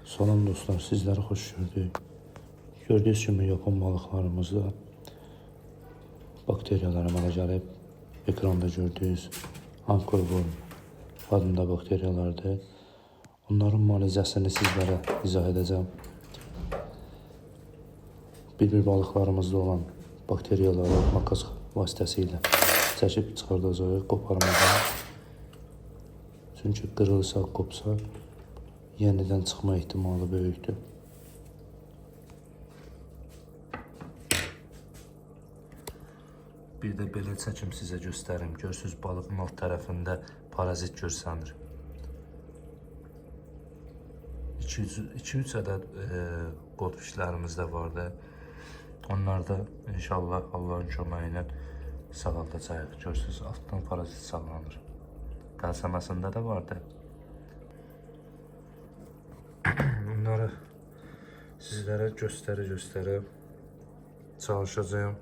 Salam dostlar, sizləri xoş gördük. Gördüyünüz kimi yapan balıqlarımızda bakteriyalar əmələ gəlib. Ekranda gördüyünüz ankorworm adında bakteriyalardır. Onların müalicəsini sizlərə izah edəcəm. Bir balıqlarımızda olan bakteriyaları makas vasitəsilə çəkib çıxardacağıq, qoparmadan. Çünki qırılsa, qopsa, yenidən çıxma ehtimalı böyükdür. Bir də belə çəkim sizə göstərim. Görürsünüz, balığın alt tərəfində parazit görsənir. 2-3 ədəd qotfişlərimiz də vardı. Onlar da inşallah Allahın köməyi ilə sağaldacağıq. Görürsünüz, altdan parazit sağlanır. Qəlsəməsində də vardı. Bunları sizlərə göstərə çalışacağım.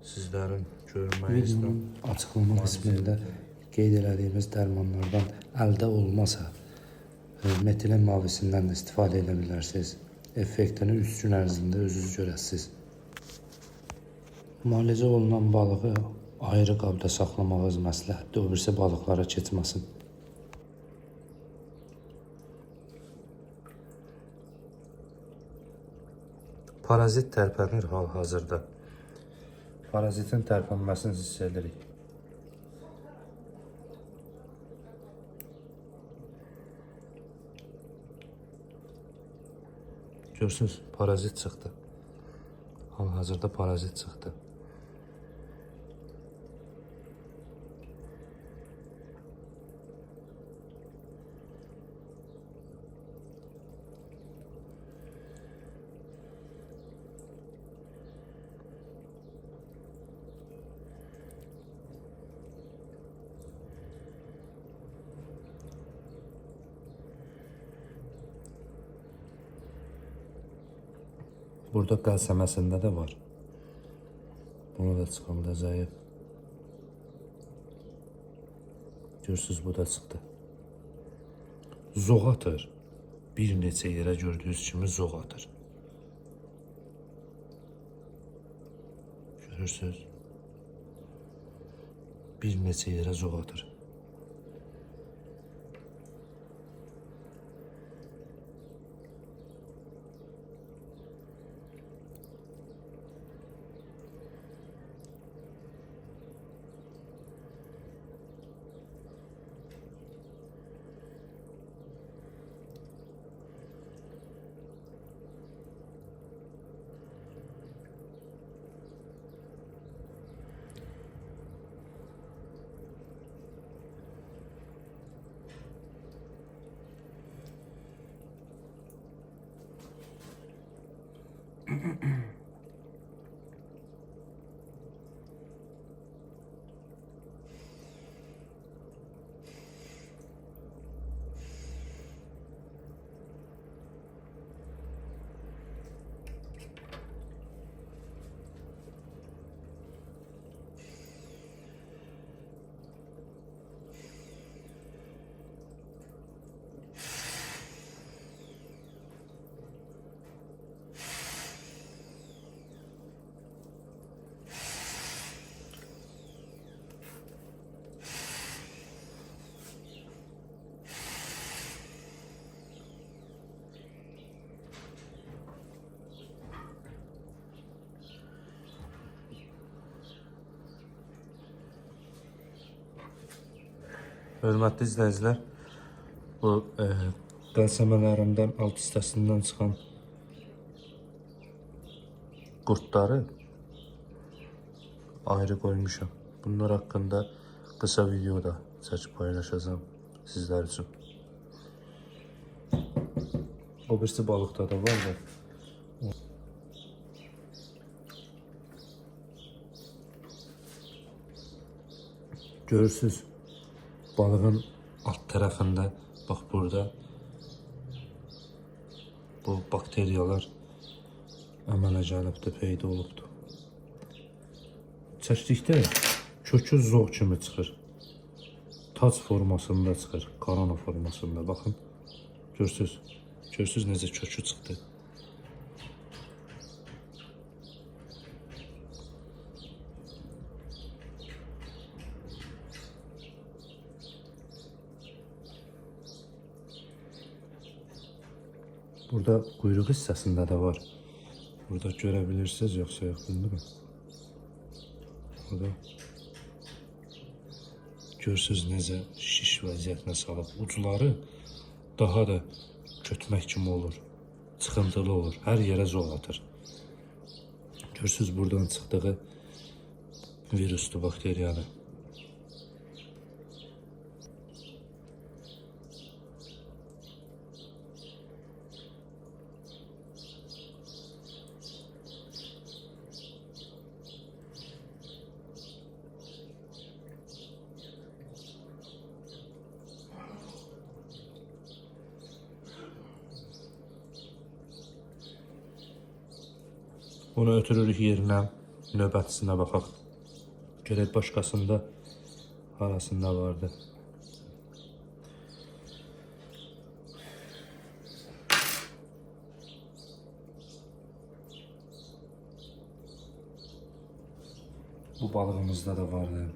Sizlərin görməyi istəyirəm. Açıqlama qismində qeyd elədiyimiz dərmanlardan əldə olmasa, metilen mavisindən də istifadə edə bilərsiniz. Effektini 3 gün ərzində özünüz görəsiniz. Müalicə olunan balığı ayrı qabda saxlamağınız məsləhətdir, o birisi balıqlara keçməsin. Parazit tərpənir hal-hazırda. Parazitin tərpənməsini hiss edirik. Görürsünüz, parazit çıxdı. Hal-hazırda parazit çıxdı. Burada qəlsəməsində də var. Bunu da çıxardacağıq. Görürsünüz, bu da çıxdı. Zoğ atır. Bir neçə yerə gördüyünüz kimi zoğ atır. Görürsünüz. Bir neçə yerə zoğ atır. Hörmətli izləyicilər, bu qəlsəmələrimdən alt hissəsindən çıxan qurtları ayrı qoymuşam. Bunlar haqqında qısa videoda çəkib paylaşacağım sizlər üçün. O birisi balıqda da var da. Görürsünüz, balığın alt tərəfində, bax burada, bu bakteriyalar əmələ gəlibdir, peyda olubdur. Çəkdikdə kökü zoğ kimi çıxır. Tac formasında çıxır, korona formasında, baxın. Görürsünüz, Görürsüz necə kökü çıxdı. Burada quyruq hissəsində də var. Burada görebilirsiniz yoksa yok bilmiyorum. Burada görürsüz necə şiş vəziyyətinə salıb. Ucları daha da kötmək kimi olur. Çıxıntılı olur. Hər yerə zol atır. Görürsüz buradan çıxdığı virüslü bakteriyanı. Onu ötürürük yerinə, növbətisinə baxaq. Görək başqasında arasında vardı. Bu balığımızda da vardı.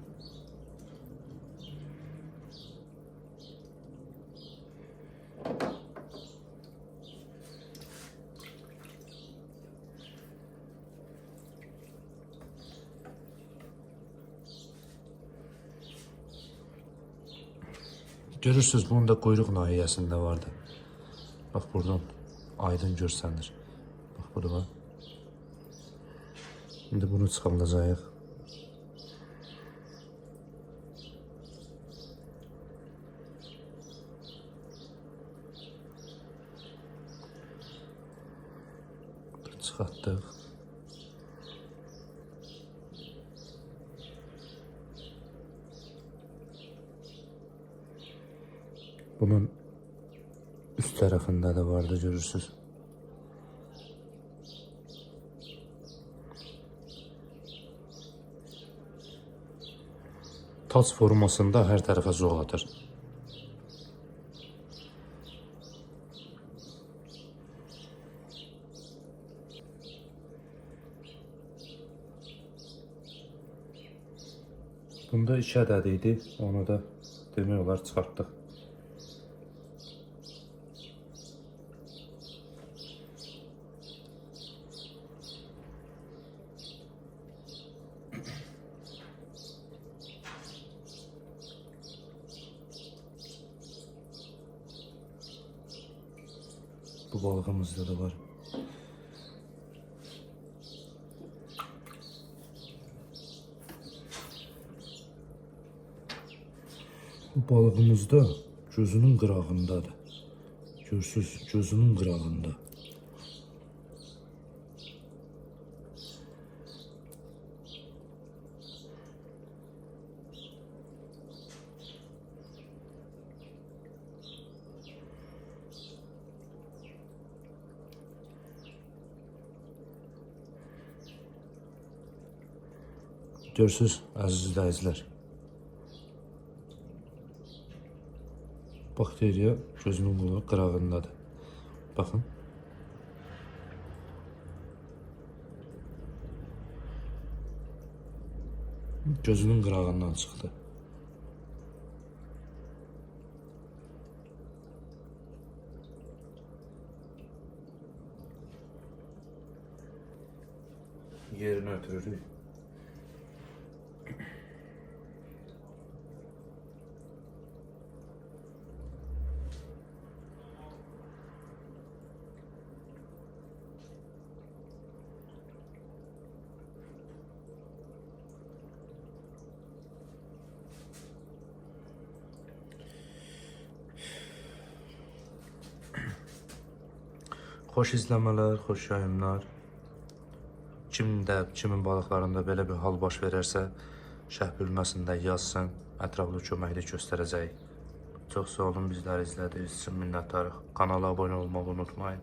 Görürsüz bunun da quyruq nahiyəsində vardı. Bax buradan aydın görsənir. Bax burada var. Şimdi bunu çıxaldacağıq. Çıxartdıq. Bunun üst tarafında da vardı görürsüz. Tas formasında her tarafa zor atır. Bunda 2 ədəd idi. Onu da demək olar çıxartdıq. Bu balığımızda da var. Bu balığımızda gözünün qırağındadır. Görürsüz, gözünün qırağında. Görürsüz, əziz izləyicilər. Bakteriya gözünün qırağındadır. Baxın. Gözünün qırağından çıxdı. Yerini ötürürük. Xoş izləmələr, xoş yayımlar. Kimin balıqlarında belə bir hal baş verərsə, şərh bölməsində yazsın, ətraflı köməklik göstərəcəyik. Çox sağ olun bizləri izlədiyiniz üçün minnətdarıq. Kanala abunə olmağı unutmayın.